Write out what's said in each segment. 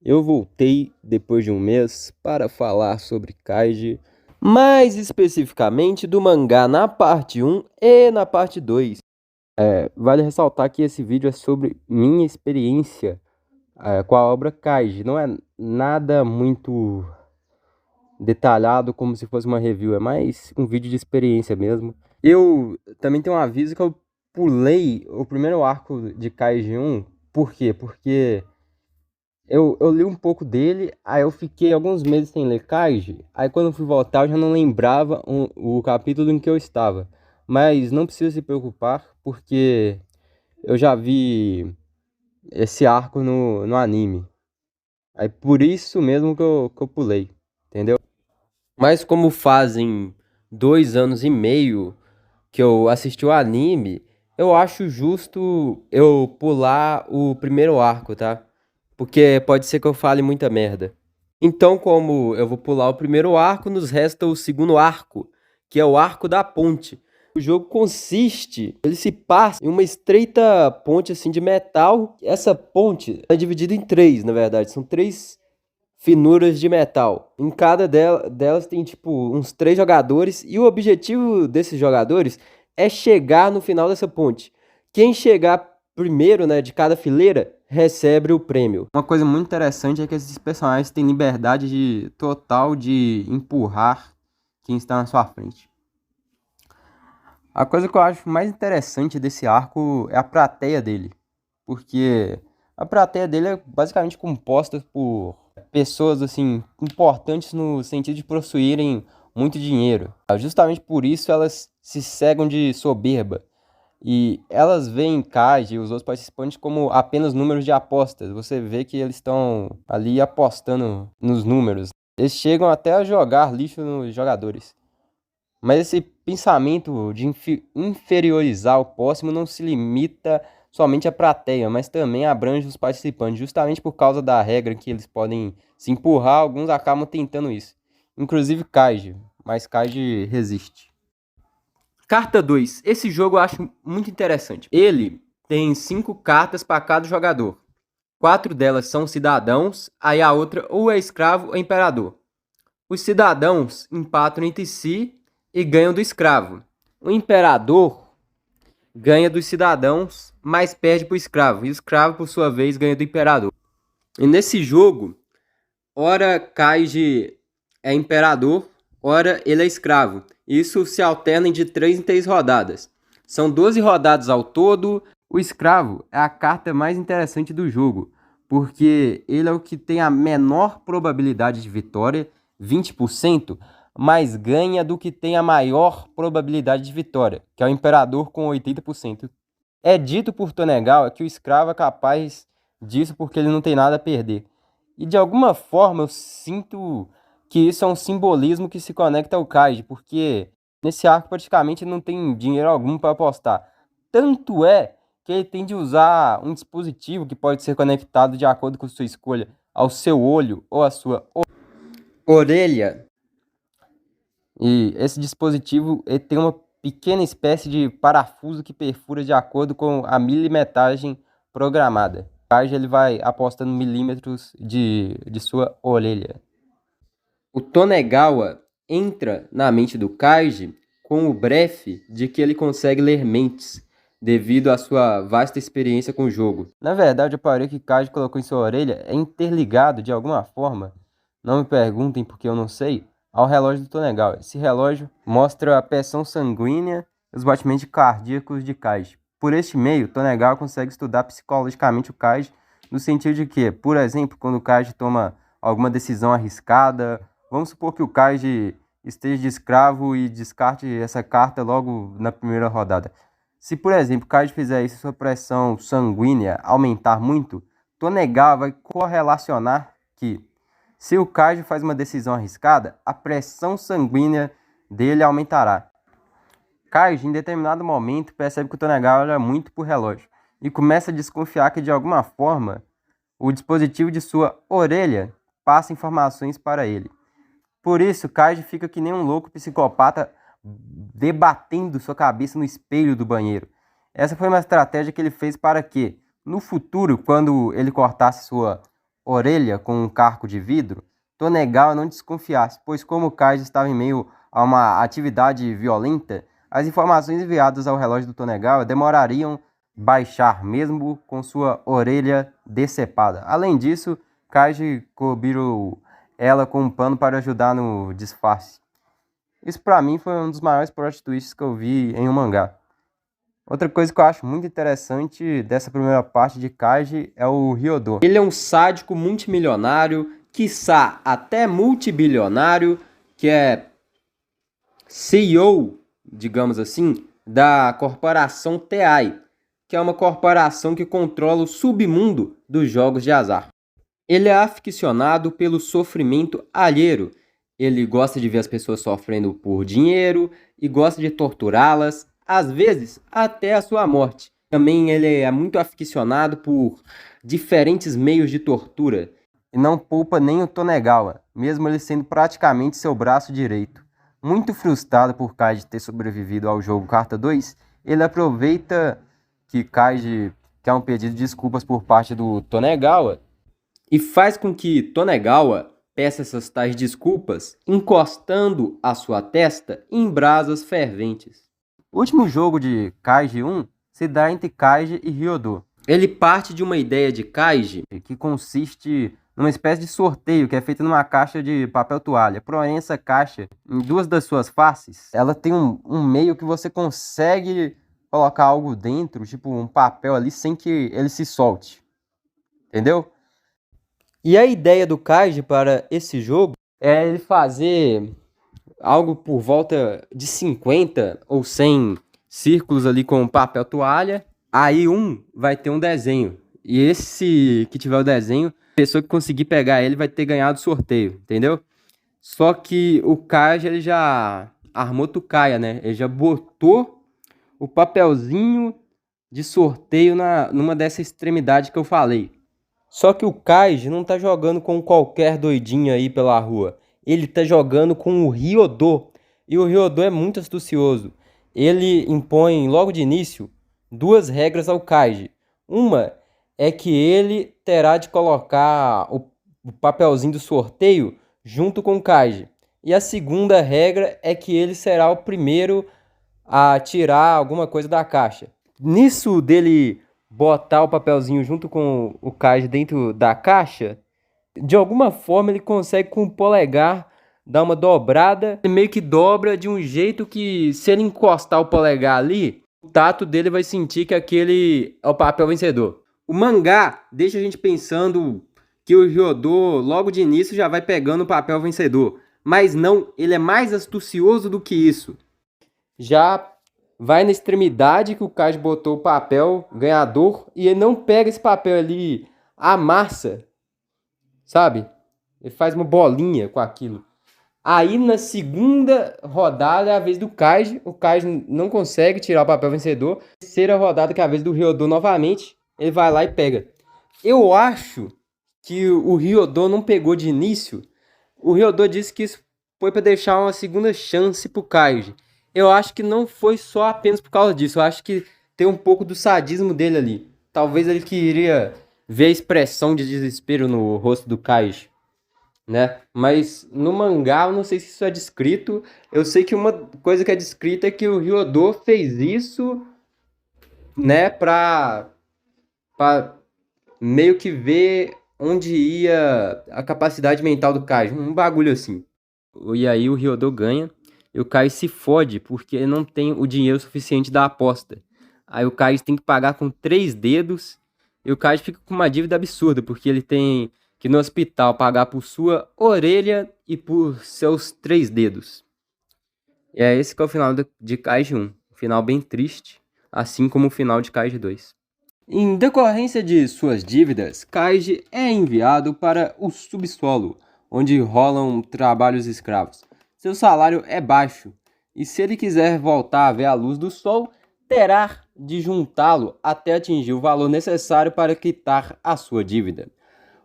Eu voltei depois de um mês para falar sobre Kaiji, mais especificamente do mangá na parte um e na parte 2. Vale ressaltar que esse vídeo é sobre minha experiência com a obra Kaiji. Não é nada muito detalhado como se fosse uma review, é mais um vídeo de experiência mesmo. Eu também tenho um aviso que eu pulei o primeiro arco de Kaiji 1. Por quê? Porque eu li um pouco dele, aí eu fiquei alguns meses sem ler Kaiji, aí quando eu fui voltar eu já não lembrava o capítulo em que eu estava. Mas não precisa se preocupar, porque eu já vi esse arco no anime. Aí por isso mesmo que eu pulei, entendeu? Mas como fazem 2 anos e meio que eu assisti o anime, eu acho justo eu pular o primeiro arco, tá? Porque pode ser que eu fale muita merda. Então, como eu vou pular o primeiro arco, nos resta o segundo arco, que é o arco da ponte. O jogo consiste, ele se passa em uma estreita ponte assim de metal. Essa ponte é dividida em três, na verdade, são três finuras de metal. Em cada delas tem tipo uns três jogadores e o objetivo desses jogadores é chegar no final dessa ponte. Quem chegar primeiro, né, de cada fileira, recebe o prêmio. Uma coisa muito interessante é que esses personagens têm liberdade total de empurrar quem está na sua frente. A coisa que eu acho mais interessante desse arco é a plateia dele, porque a plateia dele é basicamente composta por pessoas assim importantes no sentido de possuírem muito dinheiro. Justamente por isso elas se cegam de soberba e elas veem Kaji e os outros participantes como apenas números de apostas. Você vê que eles estão ali apostando nos números. Eles chegam até a jogar lixo nos jogadores. Mas esse pensamento de inferiorizar o próximo não se limita somente à plateia, mas também abrange os participantes, justamente por causa da regra que eles podem se empurrar, alguns acabam tentando isso. Inclusive Kaiji, mas Kaiji resiste. Carta 2. Esse jogo eu acho muito interessante. Ele tem 5 cartas para cada jogador. 4 delas são cidadãos, aí a outra ou é escravo ou é imperador. Os cidadãos empatam entre si e ganham do escravo. O imperador ganha dos cidadãos, mas perde para o escravo. E o escravo, por sua vez, ganha do imperador. E nesse jogo, ora Kaiji é imperador, ora ele é escravo. Isso se alterna de 3 em 3 rodadas. São 12 rodadas ao todo. O escravo é a carta mais interessante do jogo, porque ele é o que tem a menor probabilidade de vitória, 20%, mas ganha do que tem a maior probabilidade de vitória, que é o imperador com 80%. É dito por Tonegawa que o escravo é capaz disso porque ele não tem nada a perder. E de alguma forma eu sinto que isso é um simbolismo que se conecta ao Kaiji, porque nesse arco praticamente não tem dinheiro algum para apostar. Tanto é que ele tem de usar um dispositivo que pode ser conectado de acordo com sua escolha ao seu olho ou à sua orelha. E esse dispositivo ele tem uma pequena espécie de parafuso que perfura de acordo com a milimetragem programada. O Kaiji ele vai apostando milímetros de sua orelha. O Tonegawa entra na mente do Kaiji com o blefe de que ele consegue ler mentes, devido à sua vasta experiência com o jogo. Na verdade, o aparelho que Kaiji colocou em sua orelha é interligado de alguma forma, não me perguntem porque eu não sei, ao relógio do Tonegawa. Esse relógio mostra a pressão sanguínea e os batimentos cardíacos de Kaiji. Por este meio, Tonegawa consegue estudar psicologicamente o Kaiji, no sentido de que, por exemplo, quando o Kaiji toma alguma decisão arriscada, vamos supor que o Kaiji esteja de escravo e descarte essa carta logo na primeira rodada. Se, por exemplo, o Kaiji fizer isso e sua pressão sanguínea aumentar muito, Tonegawa vai correlacionar que, se o Kaiji faz uma decisão arriscada, a pressão sanguínea dele aumentará. Kaiji, em determinado momento, percebe que o Tonegawa olha muito por relógio e começa a desconfiar que, de alguma forma, o dispositivo de sua orelha passa informações para ele. Por isso, Kaiji fica que nem um louco psicopata debatendo sua cabeça no espelho do banheiro. Essa foi uma estratégia que ele fez para que, no futuro, quando ele cortasse sua orelha com um caco de vidro, Tonegawa não desconfiasse, pois como Kaiji estava em meio a uma atividade violenta, as informações enviadas ao relógio do Tonegawa demorariam baixar, mesmo com sua orelha decepada. Além disso, Kaiji cobriu ela com um pano para ajudar no disfarce. Isso pra mim foi um dos maiores plot twists que eu vi em um mangá. Outra coisa que eu acho muito interessante dessa primeira parte de Kaiji é o Ryodô. Ele é um sádico multimilionário, quiçá até multibilionário, que é CEO, digamos assim, da corporação TI, que é uma corporação que controla o submundo dos jogos de azar. Ele é aficionado pelo sofrimento alheio. Ele gosta de ver as pessoas sofrendo por dinheiro e gosta de torturá-las, às vezes até a sua morte. Também ele é muito aficionado por diferentes meios de tortura e não poupa nem o Tonegawa, mesmo ele sendo praticamente seu braço direito. Muito frustrado por Kaiji ter sobrevivido ao jogo Carta 2, ele aproveita que Kaiji quer um pedido de desculpas por parte do Tonegawa e faz com que Tonegawa peça essas tais desculpas encostando a sua testa em brasas ferventes. O último jogo de Kaiji 1 se dá entre Kaiji e Ryodô. Ele parte de uma ideia de Kaiji que consiste numa espécie de sorteio que é feito numa caixa de papel toalha. Porém, essa caixa, em duas das suas faces, ela tem um meio que você consegue colocar algo dentro, tipo um papel ali, sem que ele se solte. Entendeu? E a ideia do Kaiji para esse jogo é ele fazer algo por volta de 50 ou 100 círculos ali com papel toalha. Aí vai ter um desenho. E esse que tiver o desenho, a pessoa que conseguir pegar ele vai ter ganhado o sorteio, entendeu? Só que o Kaiji ele já armou tucaia, né? Ele já botou o papelzinho de sorteio numa dessa extremidade que eu falei. Só que o Kaiji não tá jogando com qualquer doidinho aí pela rua. Ele tá jogando com o Ryodô. E o Ryodô é muito astucioso. Ele impõe logo de início duas regras ao Kaiji. Uma é que ele terá de colocar o papelzinho do sorteio junto com o Kaiji. E a segunda regra é que ele será o primeiro a tirar alguma coisa da caixa. Nisso dele botar o papelzinho junto com o Kaiji dentro da caixa, de alguma forma ele consegue com o polegar dar uma dobrada. Ele meio que dobra de um jeito que, se ele encostar o polegar ali, o tato dele vai sentir que aquele é o papel vencedor. O mangá deixa a gente pensando que o Ryodô logo de início já vai pegando o papel vencedor. Mas não, ele é mais astucioso do que isso. Já vai na extremidade que o Kaiji botou o papel ganhador e ele não pega esse papel ali, amassa, sabe? Ele faz uma bolinha com aquilo. Aí na segunda rodada é a vez do Kaiji. O Kaiji não consegue tirar o papel vencedor. Terceira rodada que é a vez do Ryodô novamente. Ele vai lá e pega. Eu acho que o Ryodô não pegou de início. O Ryodô disse que isso foi para deixar uma segunda chance pro Kaiji. Eu acho que não foi só apenas por causa disso. Eu acho que tem um pouco do sadismo dele ali. Talvez ele queria ver a expressão de desespero no rosto do Kaiji, né? Mas no mangá eu não sei se isso é descrito. Eu sei que uma coisa que é descrita é que o Ryodô fez isso, né, pra meio que ver onde ia a capacidade mental do Kaiji. Um bagulho assim. E aí o Ryodô ganha. E o Kaiji se fode porque ele não tem o dinheiro suficiente da aposta. Aí o Kaiji tem que pagar com 3 dedos. E o Kaiji fica com uma dívida absurda, porque ele tem que ir no hospital pagar por sua orelha e por seus 3 dedos. E é esse que é o final de Kaiji 1. Um final bem triste, assim como o final de Kaiji 2. Em decorrência de suas dívidas, Kaiji é enviado para o subsolo, onde rolam trabalhos escravos. Seu salário é baixo, e se ele quiser voltar a ver a luz do sol, terá de juntá-lo até atingir o valor necessário para quitar a sua dívida.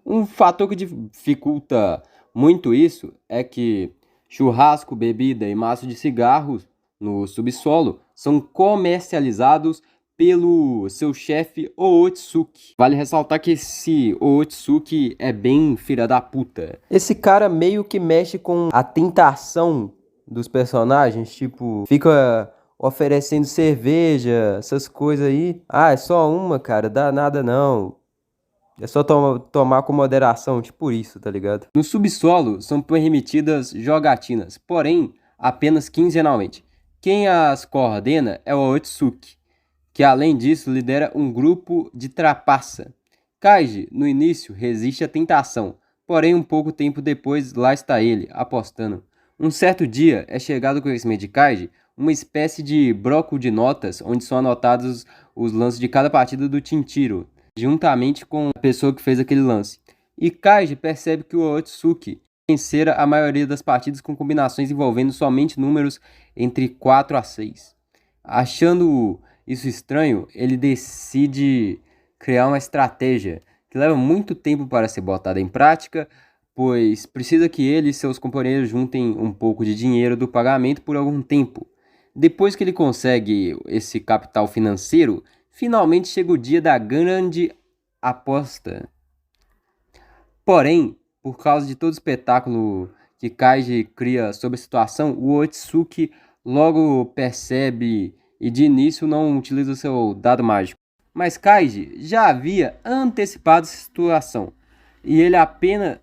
Um fator que dificulta muito isso é que churrasco, bebida e maço de cigarros no subsolo são comercializados pelo seu chefe Ootsuki. Vale ressaltar que esse Ootsuki é bem filha da puta. Esse cara meio que mexe com a tentação dos personagens, tipo, fica oferecendo cerveja, essas coisas aí. Ah, é só uma, cara, dá nada não. É só tomar com moderação, tipo isso, tá ligado? No subsolo são permitidas jogatinas, porém apenas quinzenalmente. Quem as coordena é o Ootsuki, que além disso lidera um grupo de trapaça. Kaiji, no início, resiste à tentação, porém um pouco tempo depois lá está ele, apostando. Um certo dia é chegado ao conhecimento de Kaiji uma espécie de bloco de notas onde são anotados os lances de cada partida do Tinchiro, juntamente com a pessoa que fez aquele lance. E Kaiji percebe que o Ootsuki vencera a maioria das partidas com combinações envolvendo somente números entre 4 a 6. Achando isso estranho, ele decide criar uma estratégia que leva muito tempo para ser botada em prática, pois precisa que ele e seus companheiros juntem um pouco de dinheiro do pagamento por algum tempo. Depois que ele consegue esse capital financeiro, finalmente chega o dia da grande aposta. Porém, por causa de todo o espetáculo que Kaiji cria sobre a situação, o Ootsuki logo percebe e de início não utiliza seu dado mágico. Mas Kaiji já havia antecipado essa situação e ele apenas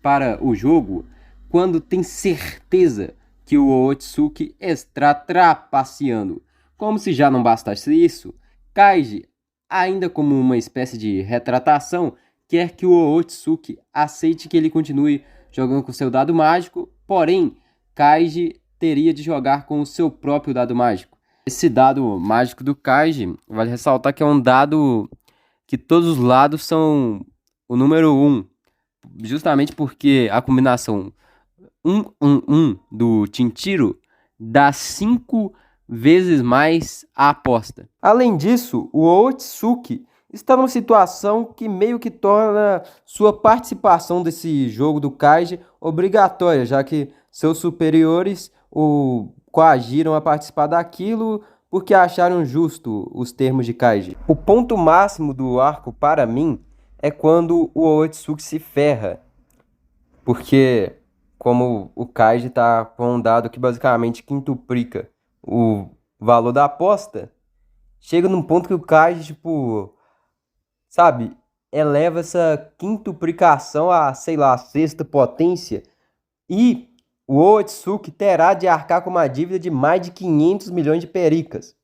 para o jogo quando tem certeza que o Ootsuki está trapaceando. Como se já não bastasse isso, Kaiji, ainda como uma espécie de retratação, quer que o Ootsuki aceite que ele continue jogando com seu dado mágico, porém, Kaiji teria de jogar com o seu próprio dado mágico. Esse dado mágico do Kaiji, vale ressaltar que é um dado que todos os lados são o número 1, justamente porque a combinação 1-1-1 do Tinchiro dá 5 vezes mais a aposta. Além disso, o Ootsuki está numa situação que meio que torna sua participação desse jogo do Kaiji obrigatória, já que seus superiores o coagiram a participar daquilo porque acharam justo os termos de Kaiji. O ponto máximo do arco para mim é quando o Ootsuki se ferra, porque como o Kaiji tá com um dado que basicamente quintuplica o valor da aposta, chega num ponto que o Kaiji, tipo, sabe, eleva essa quintuplicação a, sei lá, a sexta potência e o Ootsuki terá de arcar com uma dívida de mais de 500 milhões de pericas.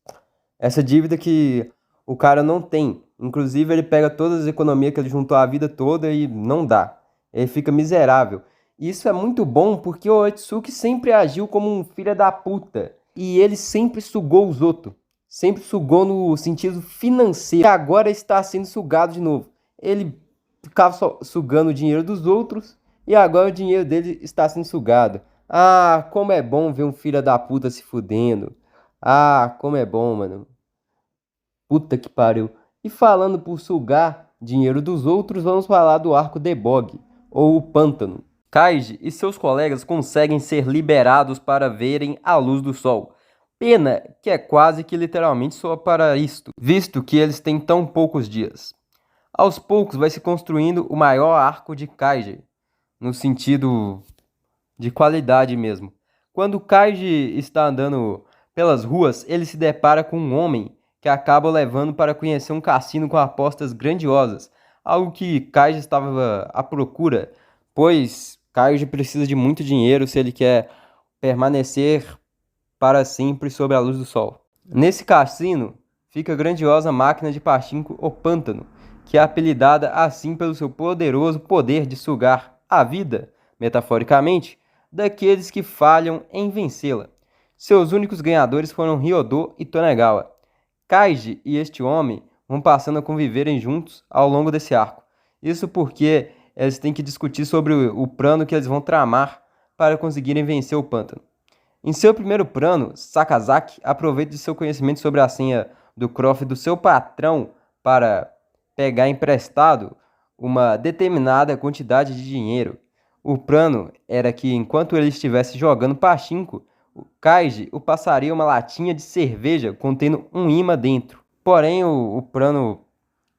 Essa dívida que o cara não tem. Inclusive, ele pega todas as economias que ele juntou a vida toda e não dá. Ele fica miserável. Isso é muito bom porque o Ootsuki sempre agiu como um filho da puta. E ele sempre sugou os outros. Sempre sugou no sentido financeiro. E agora está sendo sugado de novo. Ele ficava só sugando o dinheiro dos outros. E agora o dinheiro dele está sendo sugado. Ah, como é bom ver um filho da puta se fudendo. Ah, como é bom, mano. Puta que pariu. E falando por sugar dinheiro dos outros, vamos falar do arco The Bog, ou o Pântano. Kaiji e seus colegas conseguem ser liberados para verem a luz do sol. Pena que é quase que literalmente só para isto, visto que eles têm tão poucos dias. Aos poucos vai se construindo o maior arco de Kaiji, no sentido de qualidade mesmo. Quando Kaiji está andando pelas ruas, ele se depara com um homem que acaba levando para conhecer um cassino com apostas grandiosas, algo que Kaiji estava à procura, pois Kaiji precisa de muito dinheiro se ele quer permanecer para sempre sob a luz do sol. Nesse cassino fica a grandiosa máquina de pachinko, o Pântano, que é apelidada assim pelo seu poderoso poder de sugar a vida, metaforicamente, daqueles que falham em vencê-la. Seus únicos ganhadores foram Ryodô e Tonegawa. Kaiji e este homem vão passando a conviverem juntos ao longo desse arco. Isso porque eles têm que discutir sobre o plano que eles vão tramar para conseguirem vencer o pântano. Em seu primeiro plano, Sakazaki aproveita de seu conhecimento sobre a senha do cofre do seu patrão para pegar emprestado uma determinada quantidade de dinheiro. O plano era que, enquanto ele estivesse jogando pachinko, o Kaiji o passaria uma latinha de cerveja contendo um imã dentro. Porém, o plano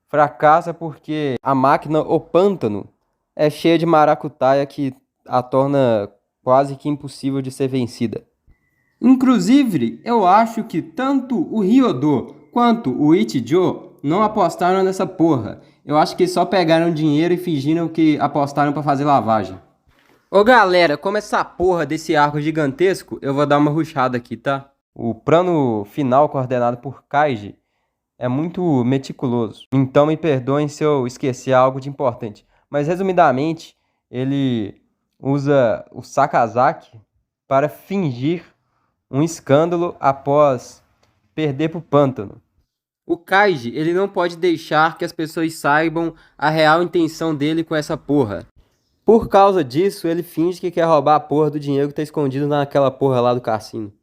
fracassa porque a máquina, o pântano, é cheia de maracutaia que a torna quase que impossível de ser vencida. Inclusive, eu acho que tanto o Ryodô quanto o Ichijo não apostaram nessa porra. Eu acho que eles só pegaram dinheiro e fingiram que apostaram pra fazer lavagem. Ô galera, como essa porra desse arco gigantesco, eu vou dar uma rushada aqui, tá? O plano final coordenado por Kaiji é muito meticuloso. Então me perdoem se eu esquecer algo de importante. Mas resumidamente, ele usa o Sakazaki para fingir um escândalo após perder pro pântano. O Kaiji, ele não pode deixar que as pessoas saibam a real intenção dele com essa porra. Por causa disso, ele finge que quer roubar a porra do dinheiro que tá escondido naquela porra lá do cassino.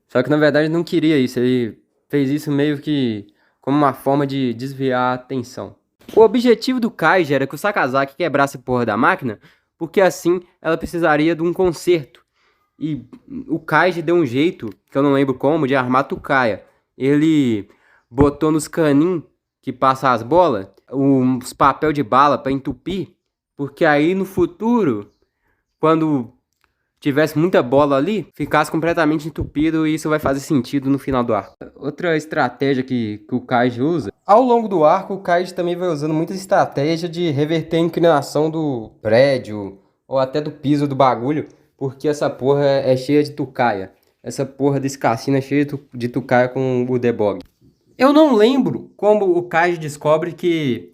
Só que na verdade ele não queria isso, ele fez isso meio que como uma forma de desviar a atenção. O objetivo do Kaiji era que o Sakazaki quebrasse a porra da máquina, porque assim ela precisaria de um conserto. E o Kaiji deu um jeito, que eu não lembro como, de armar Tukaya. Ele botou nos caninhos que passa as bolas, uns papel de bala para entupir, porque aí no futuro, quando tivesse muita bola ali, ficasse completamente entupido e isso vai fazer sentido no final do arco. Outra estratégia que o Kaiji usa, ao longo do arco, o Kaiji também vai usando muita estratégia de reverter a inclinação do prédio ou até do piso do bagulho, porque essa porra é cheia de tucaia. Essa porra desse cassino é cheia de tucaia com o Debog. Eu não lembro como o Kaiji descobre que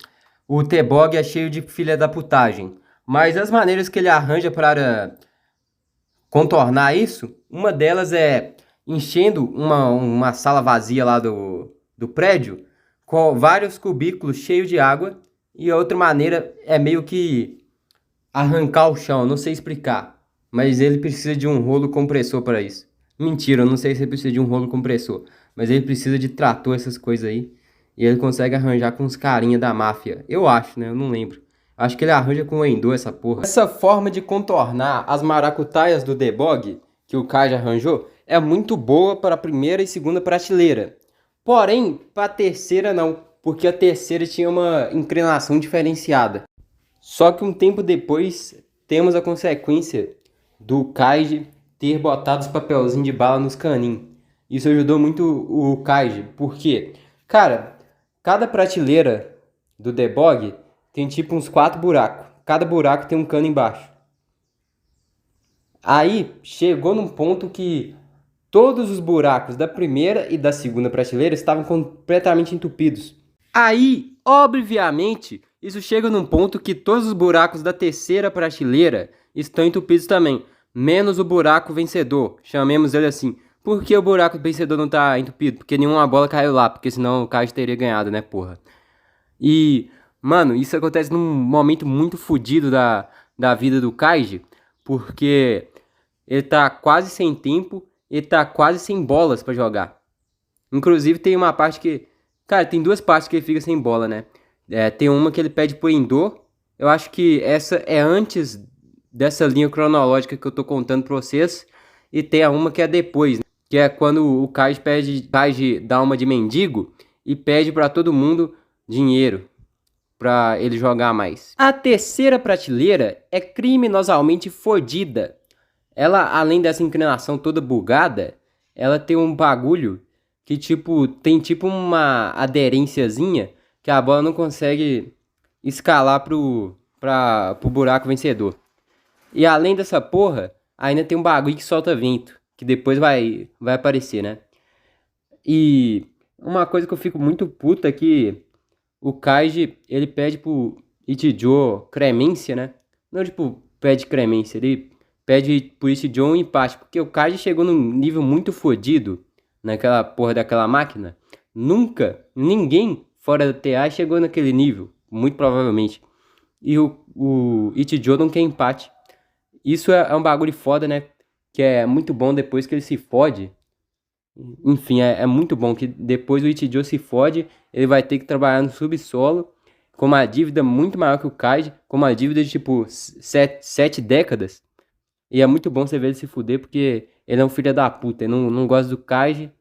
o Debog é cheio de filha da putagem, mas as maneiras que ele arranja para contornar isso, uma delas é enchendo uma sala vazia lá do prédio com vários cubículos cheios de água, e a outra maneira é meio que arrancar o chão, não sei explicar, mas ele precisa de um rolo compressor para isso. Mentira, eu não sei se ele precisa de um rolo compressor, mas ele precisa de trator, essas coisas aí, e ele consegue arranjar com os carinha da máfia. Eu acho, né? Eu não lembro. Acho que ele arranja com o Endo essa porra. Essa forma de contornar as maracutaias do Debog, que o Kaiji arranjou, é muito boa para a primeira e segunda prateleira. Porém, para a terceira não, porque a terceira tinha uma inclinação diferenciada. Só que um tempo depois, temos a consequência do Kaiji ter botado os papelzinhos de bala nos caninhos. Isso ajudou muito o Kaiji, porque, cara, cada prateleira do Debog tem tipo uns 4 buracos. Cada buraco tem um cano embaixo. Aí chegou num ponto que todos os buracos da primeira e da segunda prateleira estavam completamente entupidos. Aí, obviamente, isso chega num ponto que todos os buracos da terceira prateleira estão entupidos também, menos o buraco vencedor, chamemos ele assim. Por que o buraco vencedor não está entupido? Porque nenhuma bola caiu lá, porque senão o Kaiji teria ganhado, né, porra? E, mano, isso acontece num momento muito fodido da vida do Kaiji, porque ele tá quase sem tempo, ele tá quase sem bolas pra jogar. Inclusive tem uma parte que... Cara, tem duas partes que ele fica sem bola, né? Tem uma que ele pede pro Endo. Eu acho que essa é antes dessa linha cronológica que eu tô contando pra vocês. E tem a uma que é depois, né? Que é quando o Kaiji dá uma de mendigo e pede pra todo mundo dinheiro pra ele jogar mais. A terceira prateleira é criminosamente fodida. Ela, além dessa inclinação toda bugada, ela tem um bagulho que tem uma aderênciazinha que a bola não consegue escalar pro buraco vencedor. E além dessa porra, ainda tem um bagulho que solta vento, que depois vai aparecer, né? E uma coisa que eu fico muito puta é que o Kaiji, ele pede pro Ichijo clemência, né? Não, tipo, pede clemência, ele pede pro Ichijo um empate, porque o Kaiji chegou num nível muito fodido naquela porra daquela máquina. Nunca, ninguém fora da TA chegou naquele nível, muito provavelmente. E o Ichijo não quer empate. Isso é um bagulho foda, né? Que é muito bom depois que ele se fode. Enfim, é muito bom que depois o Ichijo se fode, ele vai ter que trabalhar no subsolo com uma dívida muito maior que o Kaiji, com uma dívida de tipo 7 décadas. E é muito bom você ver ele se fuder, porque ele é um filho da puta, ele não gosta do Kaiji.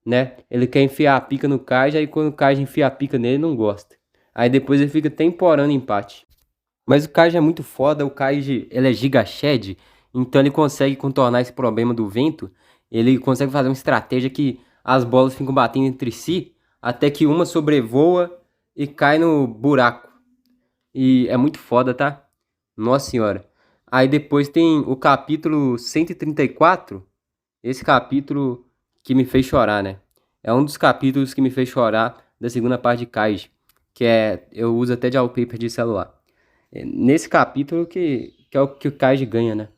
né? Ele quer enfiar a pica no Kaiji, aí quando o Kaiji enfia a pica nele, não gosta. Aí depois ele fica temporando empate. Mas o Kaiji é muito foda, o Kaiji, ele é Giga Shed, então ele consegue contornar esse problema do vento. Ele consegue fazer uma estratégia que as bolas ficam batendo entre si, até que uma sobrevoa e cai no buraco. E é muito foda, tá? Nossa senhora. Aí depois tem o capítulo 134. Esse capítulo que me fez chorar, né? É um dos capítulos que me fez chorar da segunda parte de Kaiji. Que é. Eu uso até de wallpaper de celular. É nesse capítulo que é o que o Kaiji ganha, né?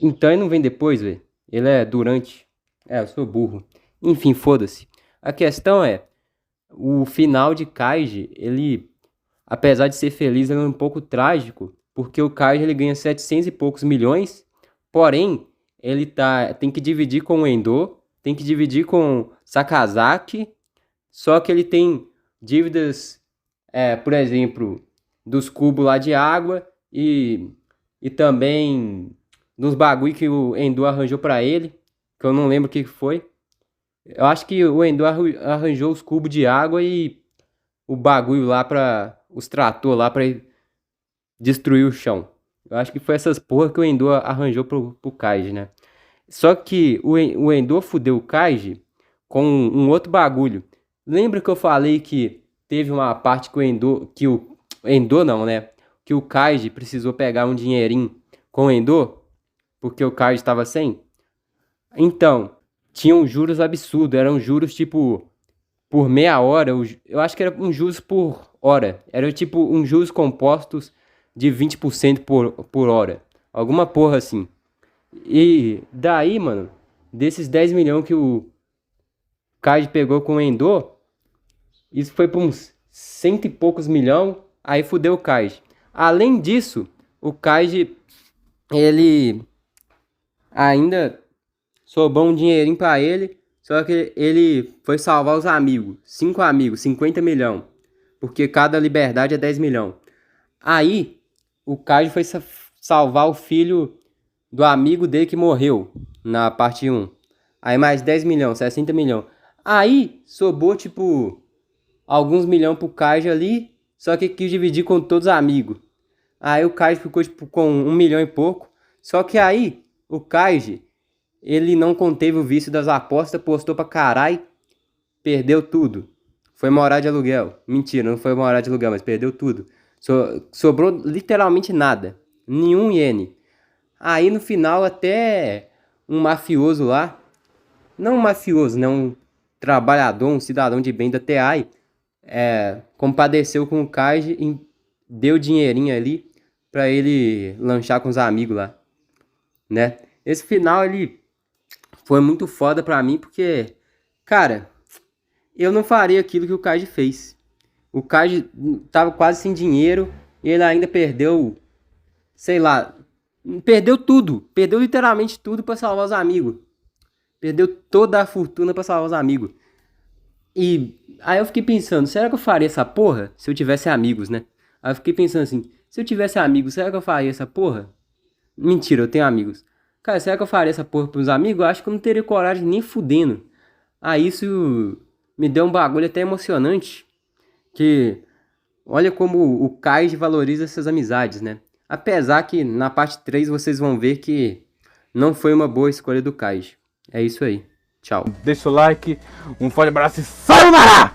Então ele não vem depois, velho. Ele é durante. É, eu sou burro. Enfim, foda-se. A questão é. O final de Kaiji, ele. Apesar de ser feliz, ele é um pouco trágico. Porque o Kaiji ele ganha 700 e poucos milhões. Porém, ele tem que dividir com o Endo. Tem que dividir com Sakazaki. Só que ele tem dívidas, por exemplo, dos cubos lá de água e também dos bagulho que o Endo arranjou pra ele, que eu não lembro o que foi. Eu acho que o Endo arranjou os cubos de água e o bagulho lá pra os trator lá pra destruir o chão. Eu acho que foi essas porra que o Endo arranjou pro Kaiji, né? Só que o Endo fudeu o Kaiji com um outro bagulho. Lembra que eu falei que teve uma parte que o Endo, Endo não, né? Que o Kaiji precisou pegar um dinheirinho com o Endo, porque o Kaiji estava sem? Então, tinham juros absurdos, eram juros tipo por meia hora, eu acho que era um juros por hora. Era tipo um juros compostos de 20% por hora. Alguma porra assim. E daí, mano, desses 10 milhões que o Kaiji pegou com o Endo, isso foi para uns cento e poucos milhões, aí fudeu o Kaiji. Além disso, o Kaiji, ele ainda sobrou um dinheirinho pra ele, só que ele foi salvar os amigos, 5 amigos, 50 milhões, porque cada liberdade é 10 milhões. Aí, o Kaiji foi salvar o filho do amigo dele que morreu na parte 1. Aí mais 10 milhões, 60 milhões. Aí, sobrou tipo alguns milhões pro Kaiji ali, só que quis dividir com todos os amigos. Aí o Kaiji ficou tipo com 1 milhão e pouco. Só que aí o Kaiji, ele não conteve o vício das apostas, postou pra caralho, perdeu tudo. Foi morar de aluguel. Mentira, não foi morar de aluguel, mas perdeu tudo. Sobrou literalmente nada. Nenhum iene. Aí no final até um mafioso lá, não um mafioso, né? Um trabalhador, um cidadão de bem da TI, compadeceu com o Kaiji e deu dinheirinho ali pra ele lanchar com os amigos lá, né? Esse final, ele foi muito foda pra mim, porque, cara, eu não faria aquilo que o Kaiji fez. O Kaiji tava quase sem dinheiro e ele ainda perdeu, sei lá, perdeu tudo. Perdeu literalmente tudo pra salvar os amigos. Perdeu toda a fortuna pra salvar os amigos. E aí eu fiquei pensando, será que eu faria essa porra se eu tivesse amigos, né? Aí eu fiquei pensando assim, se eu tivesse amigos, será que eu faria essa porra? Mentira, eu tenho amigos. Cara, será que eu faria essa porra pros amigos? Eu acho que eu não teria coragem nem fudendo. Aí isso me deu um bagulho até emocionante. Que olha como o Kaiji valoriza essas amizades, né? Apesar que na parte 3 vocês vão ver que não foi uma boa escolha do Kaiji. É isso aí. Tchau. Deixa o like, um forte abraço e sayonara!